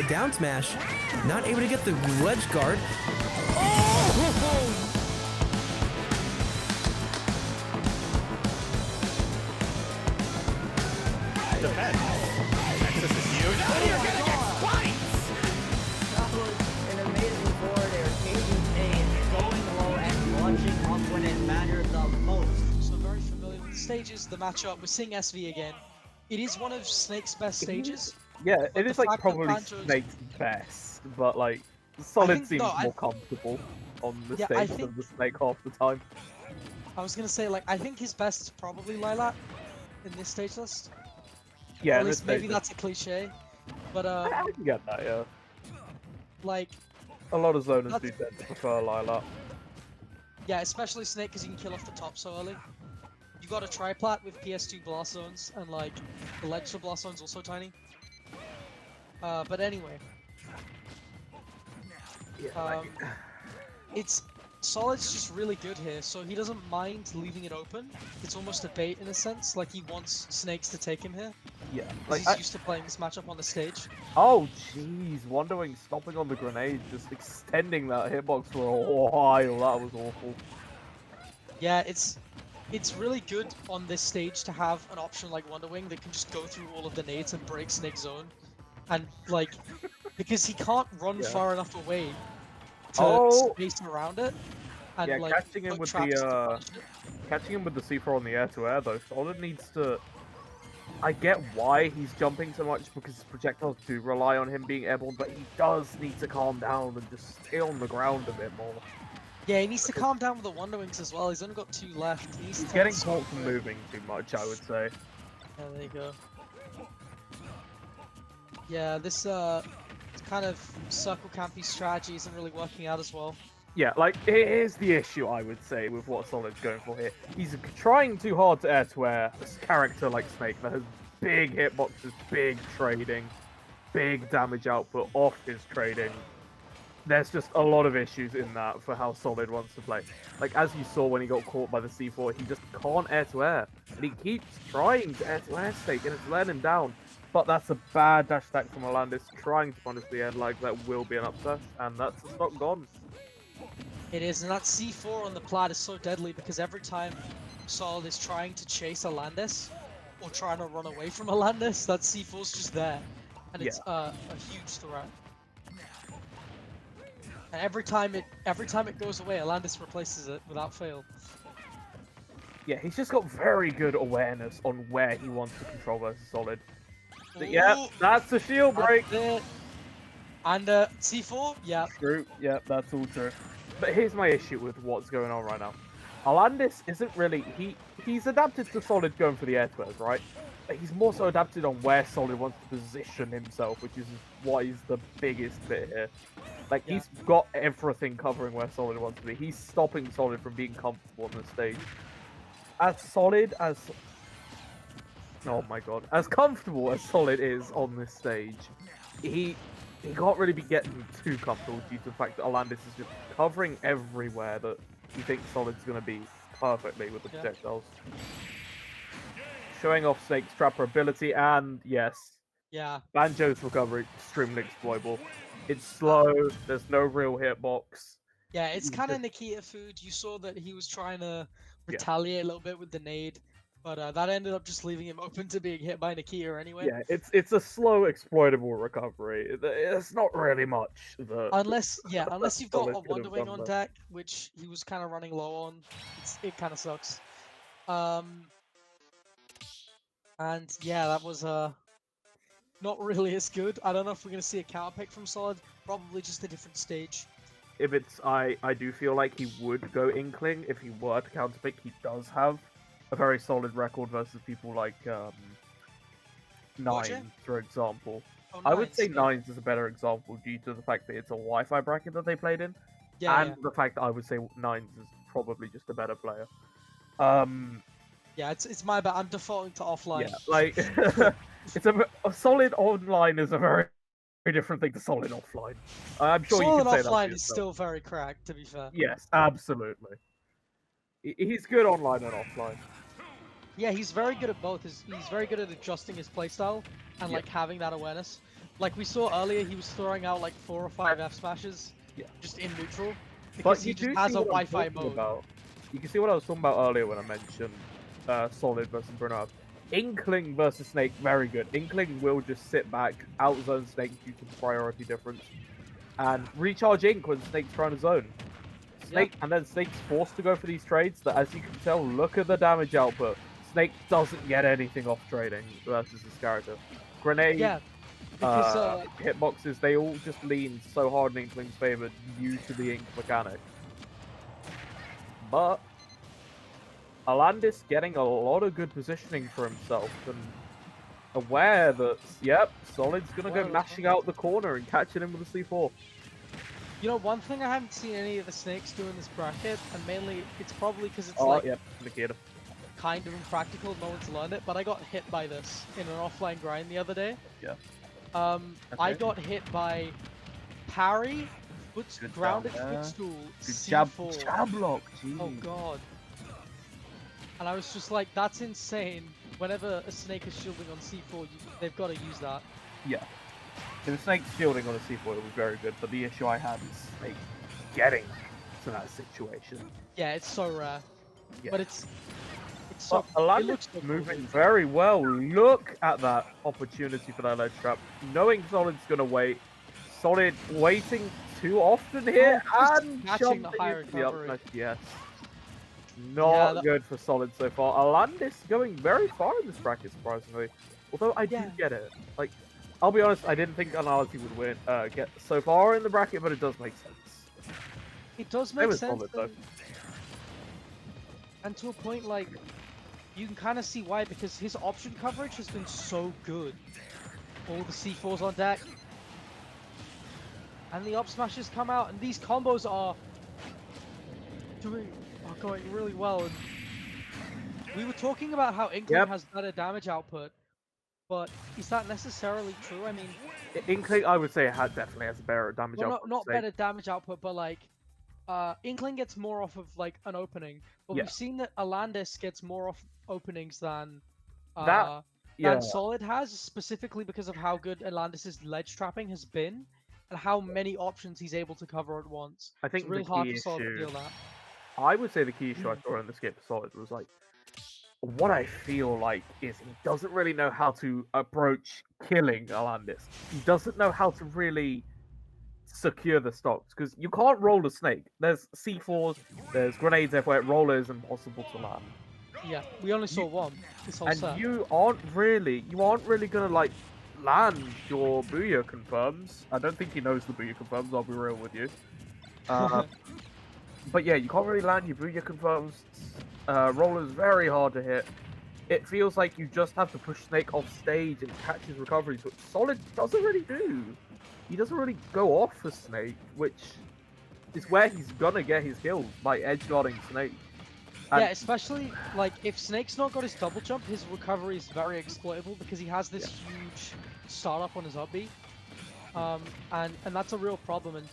down smash. Not able to get the ledge guard. Oh! Defense. Nexus is huge. Oh, you're gonna get twice! That was an amazing board. They were changing pace, going low, and launching up when it mattered the most. So very familiar with the stages, the matchup. We're seeing SV again. It is one of Snake's best stages. Yeah, But it is the like fact that probably Banjo's- Snake's best, but like Solid think- seems no, more comfortable on the Yeah, stage I than think- the Snake half the time. I was gonna say, like, I think his best is probably Lilac in this stage list. Yeah, Or at in least this maybe stage, that's a cliche. But I can get that. Yeah, like, a lot of zoners do That's- tend to prefer Lilac. yeah, especially Snake because you can kill off the top so early. You got a triplat with PS2 blast zones, and like the ledge to blast zone's also tiny. But anyway, Yeah, it's Solid's just really good here, so he doesn't mind leaving it open. It's almost a bait in a sense, like he wants Snakes to take him here. yeah. 'Cause Like, he's used to playing this matchup on the stage. oh jeez, Wondering stopping on the grenade, just extending that hitbox for a while. That was awful. Yeah, it's really good on this stage to have an option like Wonder Wing that can just go through all of the nades and break Snake's zone. And like, because he can't run Yeah. far enough away to Oh! space around it. And Yeah, like, catching him put with traps to the punish it. catching him with the C4 on the air-to-air though, Solid needs to. I get why he's jumping so much because his projectiles do rely on him being airborne, but he does need to calm down and just stay on the ground a bit more. Yeah, he needs to calm down with the Wonder Wings as well. He's only got 2 left. He needs He's to getting stop caught from it. moving too much, I would say. Yeah, there you go. Yeah, this kind of circle campy strategy isn't really working out as well. Yeah, like, here's the issue, I would say, with what Solid's going for here. He's trying too hard to air-to-air a character like Snake that has big hitboxes, big trading, big damage output off his trading. There's just a lot of issues in that for how Solid wants to play. Like, as you saw when he got caught by the C4, he just can't air-to-air. And he keeps trying to air-to-air Snake, and it's letting him down. But that's a bad dash attack from Alandiss, trying to punish the end like that will be an upset, and that's the stock gone. It is, and that C4 on the plat is so deadly because every time Solid is trying to chase Alandiss or trying to run away from Alandiss, that C4's just there, and it's a huge threat. And every time it goes away, Alandiss replaces it without fail. Yeah, he's just got very good awareness on where he wants to control versus Solid. But yeah, Ooh, that's a shield break. that's it. And C4, yeah. True, yeah, that's all true. But here's my issue with what's going on right now. Alandiss isn't really... He's adapted to Solid going for the air twos, right? But he's more so adapted on where Solid wants to position himself, which is what is the biggest bit here. Like, Yeah. he's got everything covering where Solid wants to be. He's stopping Solid from being comfortable on the stage. As Solid as... Oh my god. As comfortable as Solid is on this stage, he can't really be getting too comfortable due to the fact that Alandiss is just covering everywhere that he thinks Solid's going to be perfectly with the Yeah. projectiles. Showing off Snake's Trapper ability, and yes, Yeah. Banjo's recovery extremely exploitable. It's slow, there's no real hitbox. Yeah, it's He's kind of just- Nikita food. You saw that he was trying to retaliate a little bit with the nade, but that ended up just leaving him open to being hit by Nikita anyway. Yeah, it's a slow, exploitable recovery. It's not really much. Unless you've got Solid a could Wonder have Wing done on that. deck, which he was kind of running low on. It kind of sucks. And yeah, that was not really as good. I don't know if we're gonna see a counter pick from Solid. Probably just a different stage. If it's, I do feel like he would go Inkling if he were to counterpick. He does have a very solid record versus people like Roger? Nines, for example. Oh, I would Nines, say yeah. Nines is a better example due to the fact that it's a Wi-Fi bracket that they played in, Yeah, and the fact that I would say Nines is probably just a better player. yeah. It's my bad. I'm defaulting to offline. Yeah, like it's a solid online is a very different thing to solid offline. I'm sure Solid you can say that. for offline is yourself. still very cracked, to be fair. Yes, absolutely. He's good online and offline. Yeah, he's very good at both. He's very good at adjusting his playstyle and Yeah. like having that awareness. Like we saw earlier, he was throwing out like 4 or 5 F smashes, just in neutral, because he just has a Wi-Fi mode. You can see what I was talking about earlier when I mentioned Solid versus Bernard. Inkling versus Snake, very good. Inkling will just sit back, outzone Snake due to the priority difference, and recharge Ink when Snake's trying to zone. And then Snake's forced to go for these trades that, as you can tell, look at the damage output. Snake doesn't get anything off trading versus his character. Grenade, because hitboxes, they all just lean so hard in Inkling's favor due to the Ink mechanic. But Alandiss getting a lot of good positioning for himself and aware that, yep, Solid's going to go mashing out the corner and catching him with a C4. You know, one thing I haven't seen any of the Snakes do in this bracket, and mainly it's probably because it's kind of impractical, no one's learned it, but I got hit by this in an offline grind the other day. Yeah. I got hit by parry, grounded footstool, C4. Jab lock, geez. Oh god. And I was just like, that's insane. Whenever a Snake is shielding on C4, they've got to use that. Yeah. So the Snake's shielding on a C4 was very good, but the issue I had is Snake getting to that situation. Yeah, it's so rare. Yeah. But it's so... Alandiss it looks so moving cool. very well. Look at that opportunity for that ledge trap. Knowing Solid's going to wait. Solid waiting too often here and matching the jumping higher into the up recovery. smash. Yes. Not good for Solid so far. Alandiss going very far in this bracket, surprisingly. Although I do get it. Like, I'll be honest, I didn't think Anality would win, get so far in the bracket, but it does make sense. It does make sense. Solid, though. And to a point, like, you can kind of see why, because his option coverage has been so good. All the C4s on deck. And the up smashes come out, and these combos are going really well. And we were talking about how Inkling has better damage output, but is that necessarily true? I mean, Inkling, I would say, definitely has a better damage output. Not better damage output, but like, Inkling gets more off of like an opening, but we've seen that Alandiss gets more off openings than Solid has, specifically because of how good Alandiss's ledge trapping has been and how many options he's able to cover at once. I think it's really hard for Solid to deal that. I would say the key issue I saw in this game for Solid was like, what I feel like is he doesn't really know how to approach killing Alandiss. He doesn't know how to really secure the stocks, because you can't roll a Snake. There's C4s, there's grenades everywhere, roller is impossible to land. Yeah, we only saw one this whole set. You aren't really gonna like land your Booyah confirms. I don't think he knows the Booyah confirms, I'll be real with you. But yeah, you can't really land your Booyah confirms. Roller's very hard to hit. It feels like you just have to push Snake off stage and catch his recoveries, which Solid doesn't really do. He doesn't really go off for Snake, which is where he's gonna get his kills, by edge guarding Snake. And yeah, especially like if Snake's not got his double jump, his recovery is very exploitable because he has this huge startup on his up B. And that's a real problem. And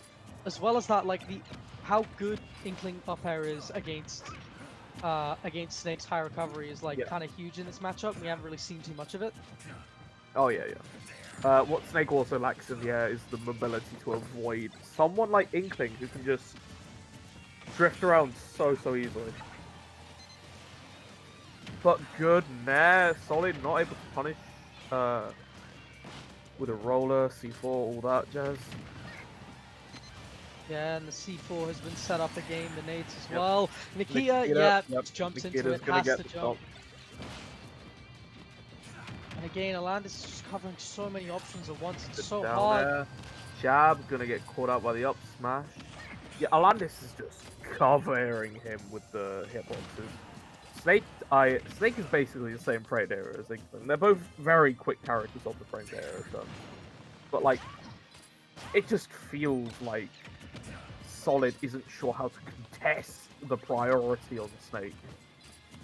as well as that, like how good Inkling up air is against Snake's high recovery is like kind of huge in this matchup. We haven't really seen too much of it. Oh yeah. What Snake also lacks in the air is the mobility to avoid someone like Inkling, who can just drift around so easily. But good Nair, Solid not able to punish with a roller, C4, all that jazz. Yeah, and the C4 has been set up again, the nades as well. Nikita, jumps into it, has to jump. And again, Alandiss is just covering so many options at once, it's so hard. There. Jab, gonna get caught out by the up smash. Yeah, Alandiss is just covering him with the hitboxes. Snake is basically the same frame area as Inkling. They're both very quick characters of the frame area, but like, it just feels like Solid isn't sure how to contest the priority on Snake.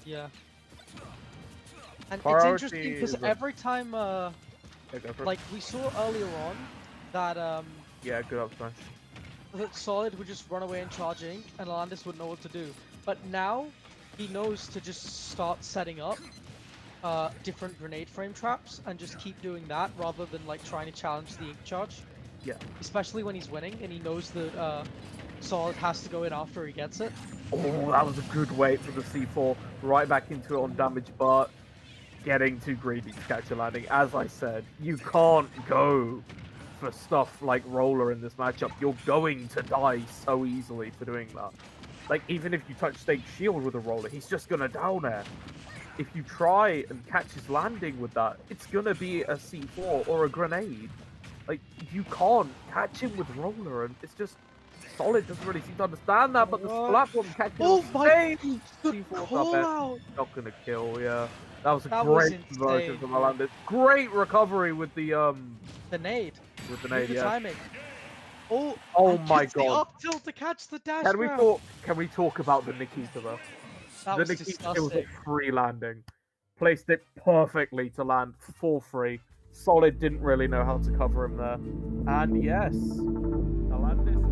Yeah. And it's interesting because every time, like we saw earlier on, that yeah, good up smash. That Solid would just run away and charge Ink, and Alandiss would know what to do. But now he knows to just start setting up, different grenade frame traps and just keep doing that rather than like trying to challenge the ink charge. Yeah. Especially when he's winning and he knows that Solid has to go in after he gets it. Oh, that was a good wait for the C4. Right back into it on damage, but getting too greedy to catch a landing. As I said, you can't go for stuff like Roller in this matchup. You're going to die so easily for doing that. Like, even if you touch Stage Shield with a Roller, he's just going to down air. If you try and catch his landing with that, it's going to be a C4 or a grenade. Like, you can't catch him with Roller, and it's just... Solid doesn't really seem to understand that, but the platform catches the C4 call up out! not going to kill, yeah. That was a That was great conversion insane. from Alandiss. Great recovery with the nade. with the With nade, the yeah. timing. Oh, Oh and my gets the god. up tilt to catch the dash Can we grab. talk about the Nikita though? That The was Nikita, it was a disgusting. free landing. Placed it perfectly to land for free. Solid didn't really know how to cover him there. And yes, Alandiss